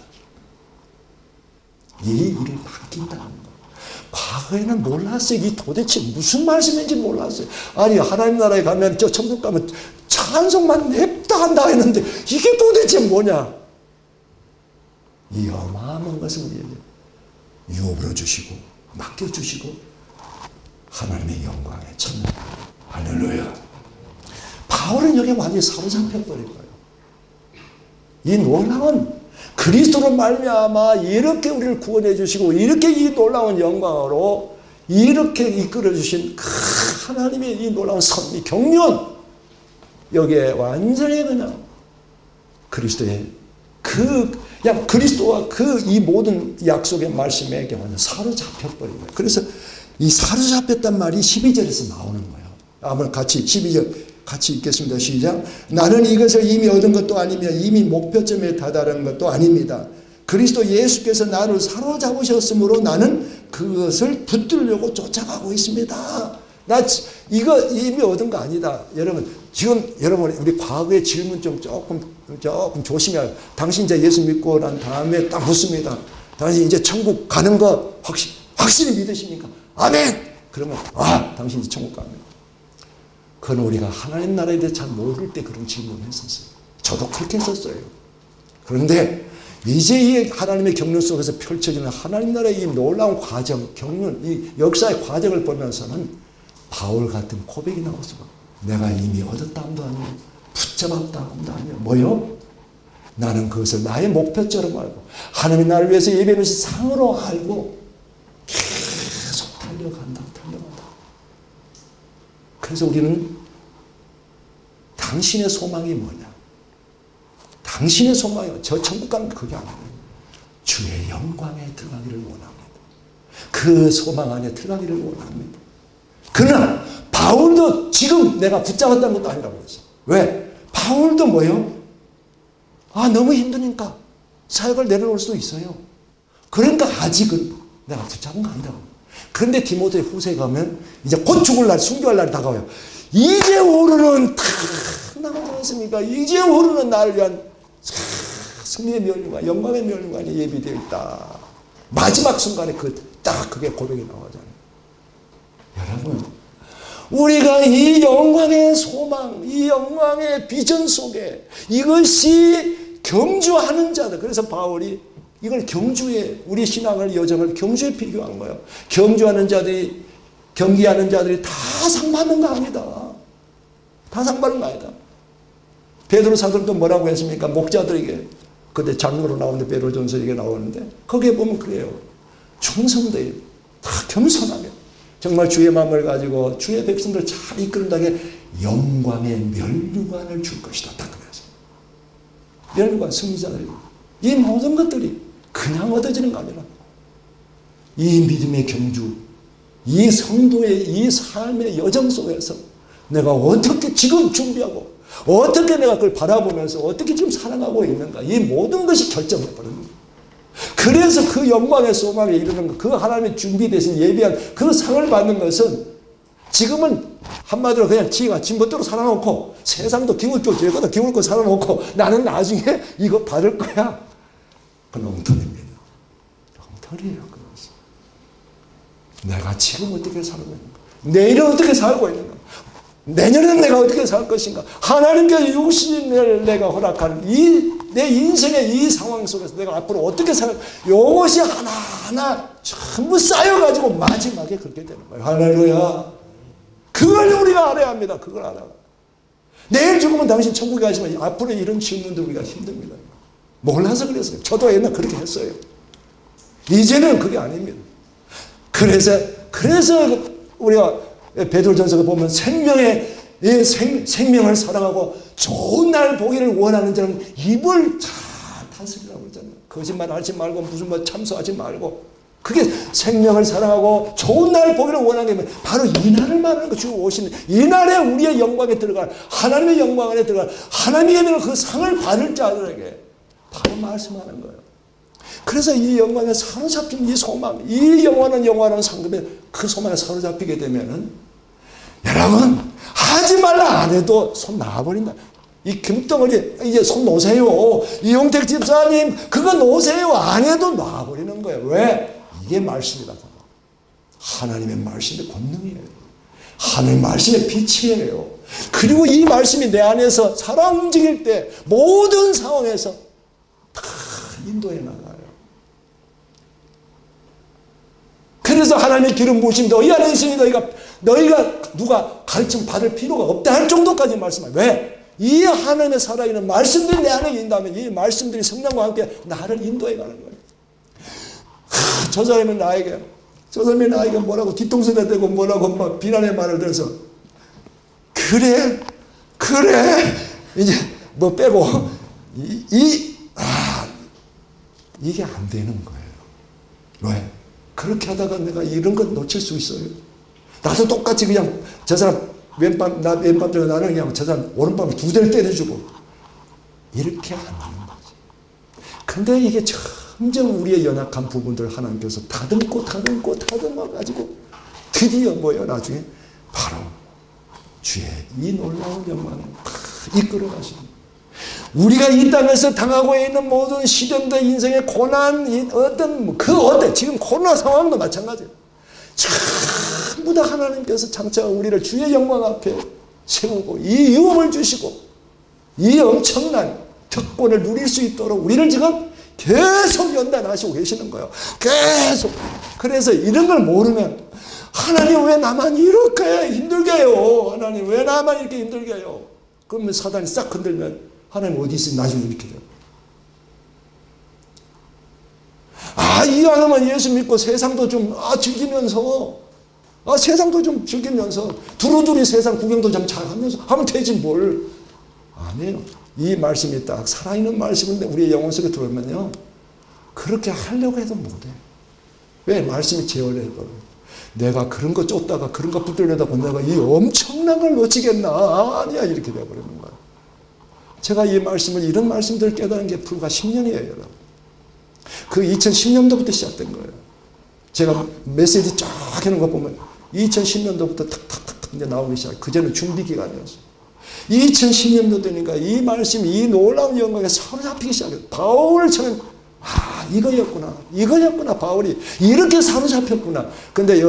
이 일을 맡긴다는 거. 과거에는 몰랐어요. 이게 도대체 무슨 말씀인지 몰랐어요. 아니 하나님 나라에 가면 저 천국 가면 찬송만 냅다 한다 했는데 이게 도대체 뭐냐. 이 어마어마한 것을 우리에게 유업으로 주시고 맡겨주시고 하나님의 영광에 참여. 할렐루야. 바울은 여기 완전히 사로잡혀버린 거예요. 이 놀라운 그리스도로 말미암아 이렇게 우리를 구원해 주시고 이렇게 이 놀라운 영광으로 이렇게 이끌어 주신 그 하나님의 이 놀라운 섭리 경륜 여기에 완전히 그냥 그리스도의 그냥 그리스도와 그 이 모든 약속의 말씀에 완전 사로잡혀버린 거예요. 그래서 이 사로잡혔단 말이 12절에서 나오는 거예요. 한번 같이 12절 같이 읽겠습니다. 시작. 나는 이것을 이미 얻은 것도 아니며 이미 목표점에 다다른 것도 아닙니다. 그리스도 예수께서 나를 사로잡으셨으므로 나는 그것을 붙들려고 쫓아가고 있습니다. 나 이거 이미 얻은 거 아니다. 여러분 지금 여러분 우리 과거의 질문 좀 조금 조심해야. 당신 이제 예수 믿고 난 다음에 딱 묻습니다. 당신 이제 천국 가는 거 확실히 믿으십니까? 아멘. 그러면 당신 이제 천국 갑니다. 그건 우리가 하나님 나라에 대해 잘 모를 때 그런 질문을 했었어요. 저도 그렇게 했었어요. 그런데 이제 이 하나님의 경륜 속에서 펼쳐지는 하나님 나라의 이 놀라운 과정, 경륜, 이 역사의 과정을 보면서는 바울 같은 고백이 나왔어요. 내가 이미 얻었다함도 아니고 붙잡았다함도 아니고 뭐요? 나는 그것을 나의 목표처럼 알고 하나님이 나를 위해서 예배하신 상으로 알고 계속 달려간다. 그래서 우리는 당신의 소망이 뭐냐? 당신의 소망이 저 천국 가는 그게 아니에요. 주의 영광에 들어가기를 원합니다. 그 소망 안에 들어가기를 원합니다. 그러나 바울도 지금 내가 붙잡았다는 것도 아니라고 그랬어요. 왜? 바울도 뭐예요? 너무 힘드니까 사역을 내려놓을 수도 있어요. 그러니까 아직은 내가 붙잡은 거 아니라고. 그런데 디모데 후서에 가면 이제 곧 죽을 날, 순교할 날이 다가와요. 이제 오르는 다 나오지 않습니까? 이제 오르는 나를 위한 승리의 면류관, 영광의 면류관이 예비되어 있다. 마지막 순간에 딱 그게 고백이 나오잖아요. 여러분, 우리가 이 영광의 소망, 이 영광의 비전 속에 이것이 경주하는 자들. 그래서 바울이 이걸 경주에 우리 신앙을 여정을 경주에 비교한 거예요. 경주하는 자들이 경기하는 자들이 다 상 받는 거 아니다. 다 상 받는 거 아니다. 베드로 사도는 또 뭐라고 했습니까? 목자들에게. 그때 장로로 나오는데 베드로전서 이게 나오는데 거기에 보면 그래요. 충성되어 다 겸손하게 정말 주의 마음을 가지고 주의 백성들을 잘 이끌는다게 영광의 면류관을 줄 것이다. 딱 그래서 면류관 승리자들 이 모든 것들이 그냥 얻어지는 거 아니라 이 믿음의 경주 이 성도의 이 삶의 여정 속에서 내가 어떻게 지금 준비하고 어떻게 내가 그걸 바라보면서 어떻게 지금 살아가고 있는가 이 모든 것이 결정해버리는 거예요. 그래서 그 영광의 소망에 이르는 것, 그 하나님의 준비되신 예비한 그 상을 받는 것은 지금은 한마디로 그냥 지가 진멋대로 살아놓고 세상도 기울 줄 죄거든 기울 거 살아놓고 나는 나중에 이거 받을 거야. 그건 엉터리입니다. 엉터리예요. 그것은. 내가 지금 어떻게 살고 있는가? 내일은 어떻게 살고 있는가? 내년에는 내가 어떻게 살 것인가? 하나님께서 육신을 내가 허락한 내 인생의 이 상황 속에서 내가 앞으로 어떻게 살 이것이 하나하나 전부 쌓여가지고 마지막에 그렇게 되는 거예요. 할렐루야. 그걸 우리가 알아야 합니다. 그걸 알아. 내일 죽으면 당신 천국에 가시면 앞으로 이런 질문들 우리가 힘듭니다. 몰라서 그랬어요. 저도 옛날 그렇게 했어요. 이제는 그게 아닙니다. 그래서 우리가 베드로전서를 보면 생명을 사랑하고 좋은 날 보기를 원하는 자는 입을 잘 다스리라고 그러잖아요. 거짓말 하지 말고 무슨 뭐 참소하지 말고 그게 생명을 사랑하고 좋은 날 보기를 원하는 게 바로 이 날을 말하는 거. 주 오시는 이 날에 우리의 영광에 들어갈 하나님의 영광 안에 들어갈 하나님의 그 상을 받을 자들에게 바로 말씀하는 거예요. 그래서 이 영광에 사로잡힌 이 소망, 이 영원한 상급에 그 소망에 사로잡히게 되면은 여러분 하지 말라 안 해도 손 나와버린다. 이 금덩어리 이제 손 놓으세요. 이용택 집사님 그거 놓으세요. 안 해도 놔버리는 거예요. 왜? 이게 말씀이다. 하나님의 말씀의 권능이에요. 하나님의 말씀의 빛이에요. 그리고 이 말씀이 내 안에서 살아 움직일 때 모든 상황에서 다 인도해 나가요. 그래서 하나님의 기름 부으심 너희 안에 있으니 너희가 누가 가르침 받을 필요가 없다 할 정도까지 말씀해요. 왜? 이 하나님의 살아있는 말씀들이 내 안에 있다면 이 말씀들이 성령과 함께 나를 인도해 가는 거예요. 저 사람이 나에게 뭐라고 뒤통수에 대고 뭐라고 막 비난의 말을 들어서 그래 이제 뭐 빼고 이게 안 되는 거예요. 왜? 그렇게 하다가 내가 이런 건 놓칠 수 있어요. 나도 똑같이 그냥 저 사람 왼밤 중에 나는 그냥 저 사람 오른밤에 두 대를 때려주고 이렇게 하는 거지. 근데 이게 점점 우리의 연약한 부분들 하나님께서 다듬어가지고 드디어 뭐예요? 나중에 바로 주의 이 놀라운 영광을 이끌어 가시는 우리가 이 땅에서 당하고 있는 모든 시련들 인생의 고난 지금 코로나 상황도 마찬가지예요. 전부 다 하나님께서 장차 우리를 주의 영광 앞에 세우고 이 유업을 주시고 이 엄청난 특권을 누릴 수 있도록 우리를 지금 계속 연단하시고 계시는 거예요. 계속. 그래서 이런 걸 모르면 하나님 왜 나만 이렇게 힘들게 해요? 하나님 왜 나만 이렇게 힘들게 해요? 그러면 사단이 싹 흔들면 하나님 어디 있으니 나중에 이렇게 돼요. 이 안에만 예수 믿고 세상도 좀 즐기면서 세상도 좀 즐기면서 두루두루 세상 구경도 좀 잘하면서 하면 되지 뭘. 아니에요. 이 말씀이 딱 살아있는 말씀인데 우리의 영혼 속에 들어오면요 그렇게 하려고 해도 못해. 왜? 말씀이 제어해버려. 내가 그런 거 쫓다가 그런 거 붙들려다가 내가 이 엄청난 걸 놓치겠나? 아니야 이렇게 돼버리는 거야. 제가 이 말씀을 이런 말씀들을 깨달은 게 불과 10년이에요. 여러분. 그 2010년도부터 시작된 거예요. 제가 메시지 쫙 해놓은 거 보면 2010년도부터 탁탁탁 이제 나오기 시작해요. 그전에 준비 기간이었어요. 2010년도 되니까 이 말씀이 이 놀라운 영광에 사로잡히기 시작해요. 바울처럼 이거였구나 바울이 이렇게 사로잡혔구나. 근데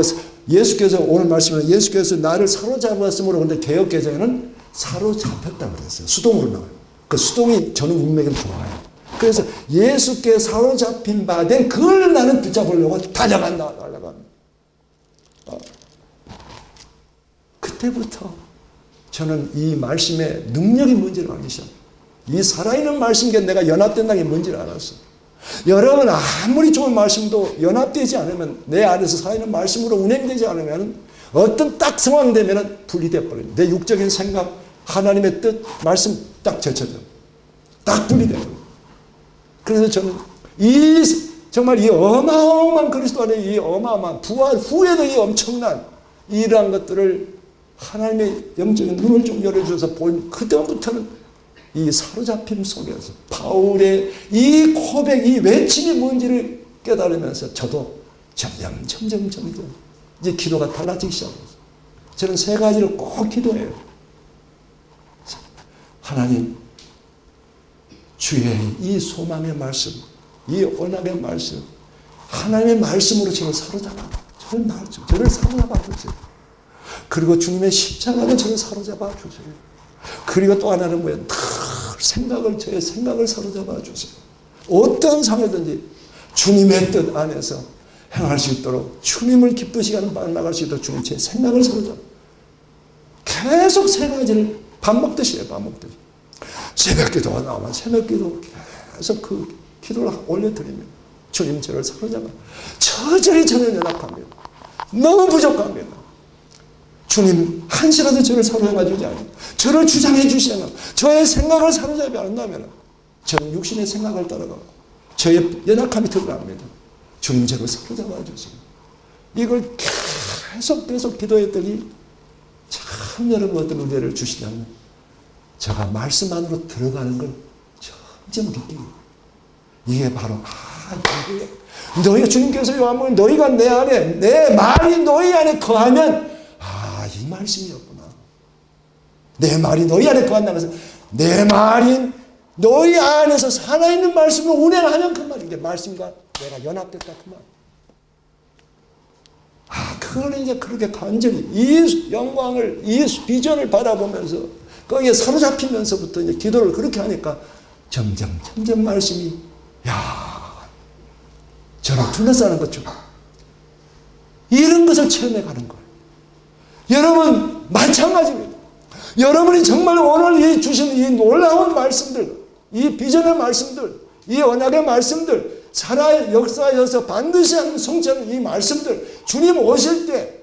예수께서 오늘 말씀은 예수께서 나를 사로잡았으므로 근데 개역개정에는 사로잡혔다고 그랬어요. 수동으로 나와요. 그 수동이 저는 문맥을 좋아해요. 그래서 예수께 사로잡힌 바 된 그걸 나는 붙잡으려고 달려간다. 그때부터 저는 이 말씀의 능력이 뭔지를 알기 시작해요. 이 살아있는 말씀과 내가 연합된다는 게 뭔지를 알았어. 여러분 아무리 좋은 말씀도 연합되지 않으면, 내 안에서 살아있는 말씀으로 운행되지 않으면 어떤 딱 상황되면 분리돼 버려요. 내 육적인 생각, 하나님의 뜻, 말씀 딱 제쳐져. 딱 분리돼요. 그래서 저는 정말 이 어마어마한 그리스도 안에 이 어마어마한 부활 후에도 이 엄청난 이러한 것들을 하나님의 영적인 눈을 좀 열어주셔서 보인 그때부터는 이 사로잡힘 속에서 바울의 이 고백, 이 외침이 뭔지를 깨달으면서 저도 점점 이제 기도가 달라지기 시작했어요. 저는 세 가지를 꼭 기도해요. 하나님, 주의 이 소망의 말씀, 이 언약의 말씀, 하나님의 말씀으로 저를 사로잡아, 저를 사로잡아 주세요. 그리고 주님의 십자가로 저를 사로잡아 주세요. 그리고 또 하나는 뭐예요? 저의 생각을 사로잡아 주세요. 어떤 상황이든지 주님의 뜻 안에서 행할 수 있도록, 주님을 기쁘시게 하는 나갈 수 있도록 주님 제 생각을 사로잡아. 계속 세 가지를 밥 먹듯이 해요. 밥 먹듯이. 새벽 기도가 나오면 새벽 기도 계속 그 기도를 올려드리면 주님 저를 사로잡아. 저절히 저는 연약합니다. 너무 부족합니다. 주님 한시라도 저를 사로잡아 주지 않으면, 저를 주장해 주시지 않으면, 저의 생각을 사로잡지 않는다면 저는 육신의 생각을 따라가고 저의 연약함이 드러납니다. 주님 저를 사로잡아 주세요. 이걸 계속 기도했더니 참 여러분 어떤 은혜를 주시냐면, 제가 말씀 안으로 들어가는 걸 점점 느끼게, 이게 바로 이거예요. 너희가, 주님께서 요한복음 너희가 내 안에, 내 말이 너희 안에 거하면, 이 말씀이었구나. 내 말이 너희 안에 거한다면서, 내 말인 너희 안에서 살아있는 말씀을 운행하면 그 말인데, 말씀과 내가 연합됐다 그 말. 그걸 이제 그렇게 간절히 이 영광을, 이 비전을 바라보면서 거기에 사로잡히면서부터 이제 기도를 그렇게 하니까 점점 말씀이 저를 둘러싸는 거죠. 이런 것을 체험해 가는 거예요. 여러분 마찬가지입니다. 여러분이 정말 오늘 주신 이 놀라운 말씀들, 이 비전의 말씀들, 이 언약의 말씀들, 살아의 역사여서 반드시 하는 성취하는 이 말씀들, 주님 오실 때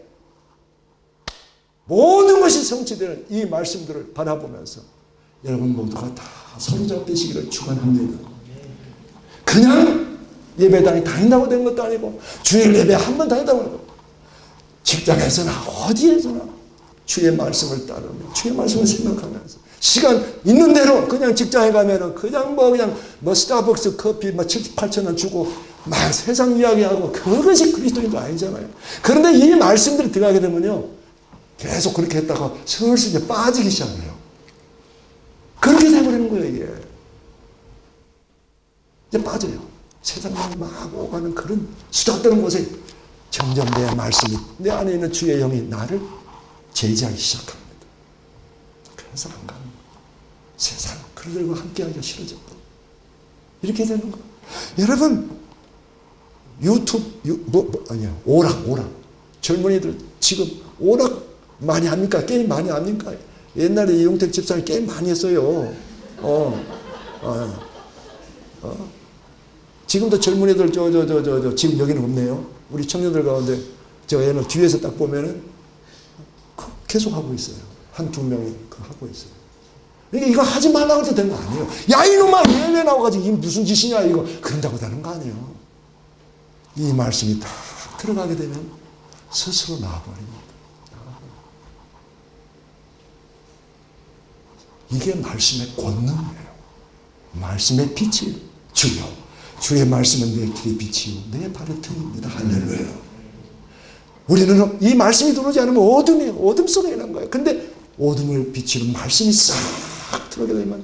모든 것이 성취되는 이 말씀들을 바라보면서 여러분 모두가 다 사로잡히시기를 축원합니다. 그냥 예배당에 다닌다고 된 것도 아니고, 주일 예배 한 번 다닌다고 하고, 직장에서나 어디에서나 주의 말씀을 따르며 주의 말씀을 생각하면서 시간 있는 대로 그냥 직장에 가면은 그냥 스타벅스 커피 7, 8천 원 주고 막 세상 이야기하고, 그것이 그리스도인도 아니잖아요. 그런데 이 말씀들이 들어가게 되면요, 계속 그렇게 했다가 슬슬 이제 빠지기 시작해요. 그렇게 돼버리는 거예요, 이게. 이제 빠져요. 세상을 막 오가는 그런 수작되는 곳에 점점 내 말씀이, 내 안에 있는 주의 영이 나를 제지하기 시작합니다. 그래서 안 가는 거예요. 세상 그들과 함께하기가 싫어졌고 이렇게 되는 거예요. 여러분 오락 젊은이들 지금 오락 많이 합니까? 게임 많이 합니까? 옛날에 이용택 집사님 게임 많이 했어요. 지금도 젊은이들 지금 여기는 없네요. 우리 청년들 가운데 제가 얘는 뒤에서 딱 보면은 계속 하고 있어요. 한두 명이 하고 있어요. 이거 하지 말라고 해도 되는 거 아니에요. 야 이놈아 왜 나와가지고 이 무슨 짓이냐 이거 그런다고 되는 거 아니에요. 이 말씀이 다 들어가게 되면 스스로 나와버립니다. 이게 말씀의 권능이에요. 말씀의 빛이 주여 주의 말씀은 내 길의 빛이요 내 발의 틈입니다. 할렐루야. 우리는 이 말씀이 들어오지 않으면 어둠이에요. 어둠 속에 있는 거예요. 근데 어둠을 비추는 말씀이 싹 들어오게 되면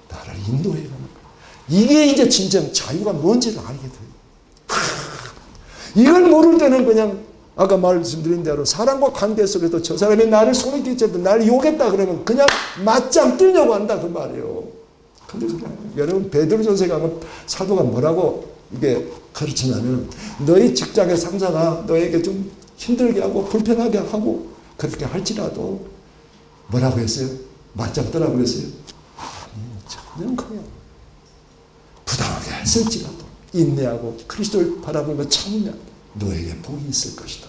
나를 인도해 가는 거예요. 이게 이제 진정 자유가 뭔지를 알게 돼요. 이걸 모를 때는 그냥 아까 말씀드린 대로 사람과 관계 속에서 저 사람이 나를 소리끼쳤다, 나를 욕했다 그러면 그냥 맞짱 뜨려고 한다 그 말이에요. 근데 여러분 베드로전서에 가면 사도가 뭐라고 이게 가르치냐면 너희 직장의 상사가 너에게 좀 힘들게 하고 불편하게 하고 그렇게 할지라도 뭐라고 했어요? 맞짱 뜨라고 그랬어요? 너는 커요. 부당하게 했을지라도 인내하고 그리스도를 바라보며 참으면 너에게 복이 있을 것이다.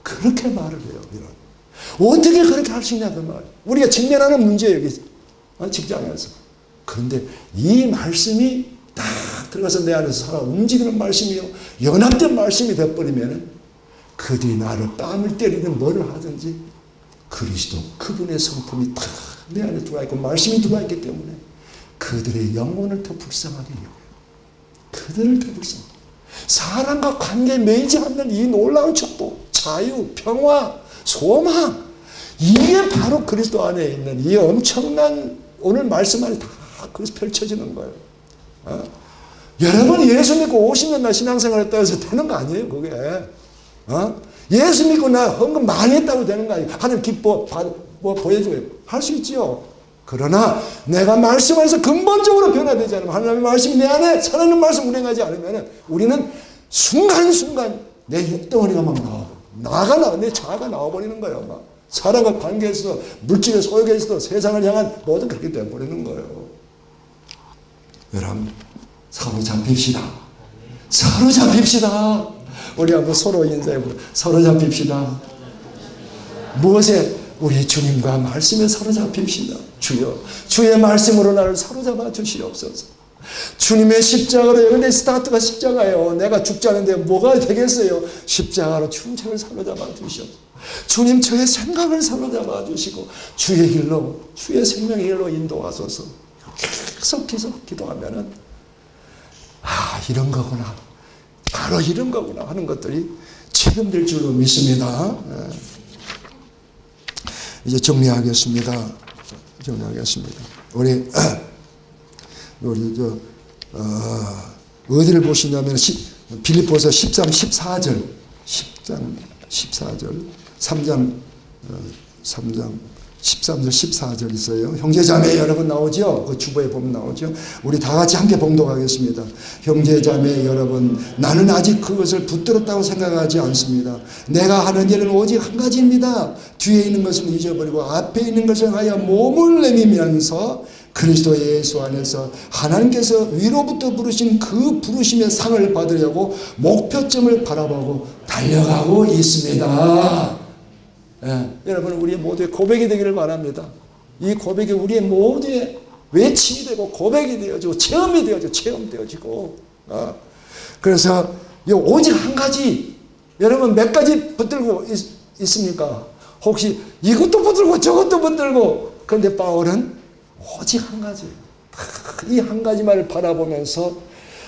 그렇게 말을 해요. 어떻게 그렇게 할 수 있냐 그 말. 우리가 직면하는 문제예요. 여기 직장에서. 그런데 이 말씀이 딱 들어가서 내 안에서 살아 움직이는 말씀이요. 연합된 말씀이 되어버리면 그들이 나를 뺨을 때리든 뭐를 하든지 그리스도 그분의 성품이 딱 내 안에 들어와 있고 말씀이 들어와 있기 때문에 그들의 영혼을 더 불쌍하게 해요. 그들을 더 불쌍하게. 사람과 관계에 매이지 않는 이 놀라운 축복, 자유, 평화, 소망, 이게 바로 그리스도 안에 있는 이 엄청난 오늘 말씀 안에 다 그래서 펼쳐지는 거예요. 여러분 예수 믿고 50년 나 신앙생활 했다고 해서 되는 거 아니에요 그게. 예수 믿고 나 헌금 많이 했다고 되는 거 아니에요. 하나님 기뻐 뭐 보여줘요. 할 수 있지요. 그러나 내가 말씀 안에서 근본적으로 변화되지 않으면 하나님의 말씀이 내 안에 살아있는 말씀 운행하지 않으면 우리는 순간순간 내 육덩어리가 막 나와. 내 자아가 나와버리는 거예요. 막. 사람과 관계에서도 물질의 소욕에서도 세상을 향한 모든 그렇게 되어버리는 거예요. 여러분 사로잡힙시다. 사로잡힙시다. 우리 한번 서로 인사해보자. 사로잡힙시다. 무엇에? 우리 주님과 말씀에 사로잡힙시다. 주여 주의 말씀으로 나를 사로잡아 주시옵소서. 주님의 십자가로 여기 스타트가 십자가예요. 내가 죽지 않은데 뭐가 되겠어요. 십자가로 주님 저를 사로잡아 주시옵소서. 주님 저의 생각을 사로잡아 주시고 주의 길로 주의 생명의 길로 인도하소서. 계속 기도하면은 이런 거구나. 바로 이런 거구나 하는 것들이 체험될 줄로 믿습니다. 이제 정리하겠습니다. 우리 어디를 보시냐면 빌립보서 13, 14절 3장 13절 14절 있어요. 형제자매 여러분 나오죠? 그 주보에 보면 나오죠. 우리 다 같이 함께 봉독하겠습니다. 형제자매 여러분 나는 아직 그것을 붙들었다고 생각하지 않습니다. 내가 하는 일은 오직 한 가지입니다. 뒤에 있는 것을 잊어버리고 앞에 있는 것을 하여 몸을 내미면서 그리스도 예수 안에서 하나님께서 위로부터 부르신 그 부르심의 상을 받으려고 목표점을 바라보고 달려가고 있습니다. 여러분 우리 모두의 고백이 되기를 바랍니다. 이 고백이 우리의 모두의 외침이 되고 고백이 되어지고 체험이 되어지고 체험되어지고 그래서 오직 한 가지 여러분 몇 가지 붙들고 있습니까? 혹시 이것도 붙들고 저것도 붙들고 그런데 바울은 오직 한 가지 이 한 가지만을 바라보면서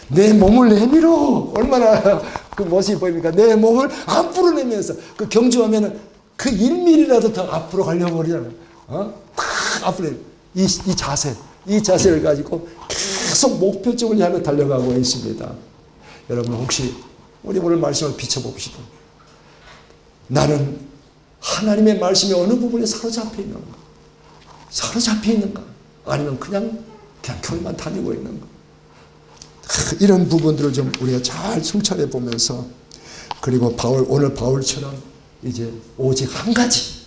내 몸을 내밀어 얼마나 그 모습이 보입니까? 내 몸을 앞으로 내면서 그 경주하면은 그 1mm라도 더 앞으로 가려고 그러잖아요. 탁 앞으로 이 자세를 가지고 계속 목표점을 향해 달려가고 있습니다. 여러분 혹시 우리 오늘 말씀을 비춰봅시다. 나는 하나님의 말씀이 어느 부분에 사로잡혀 있는가? 사로잡혀 있는가? 아니면 그냥 교회만 다니고 있는가? 이런 부분들을 좀 우리가 잘 성찰해 보면서 그리고 오늘 바울처럼 이제 오직 한 가지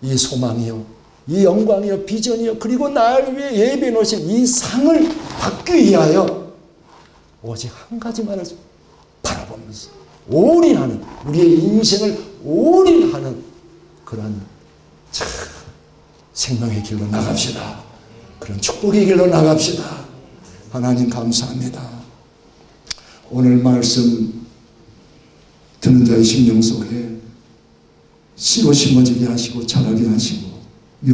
이 소망이요 이 영광이요 비전이요 그리고 나를 위해 예비해 놓으신 이 상을 받기 위하여 오직 한 가지만을 바라보면서 올인하는 우리의 인생을 올인하는 그런 생명의 길로 나갑시다. 그런 축복의 길로 나갑시다. 하나님 감사합니다. 오늘 말씀 듣는 자의 심령 속에 씨로 심어지게 하시고 자라게 하시고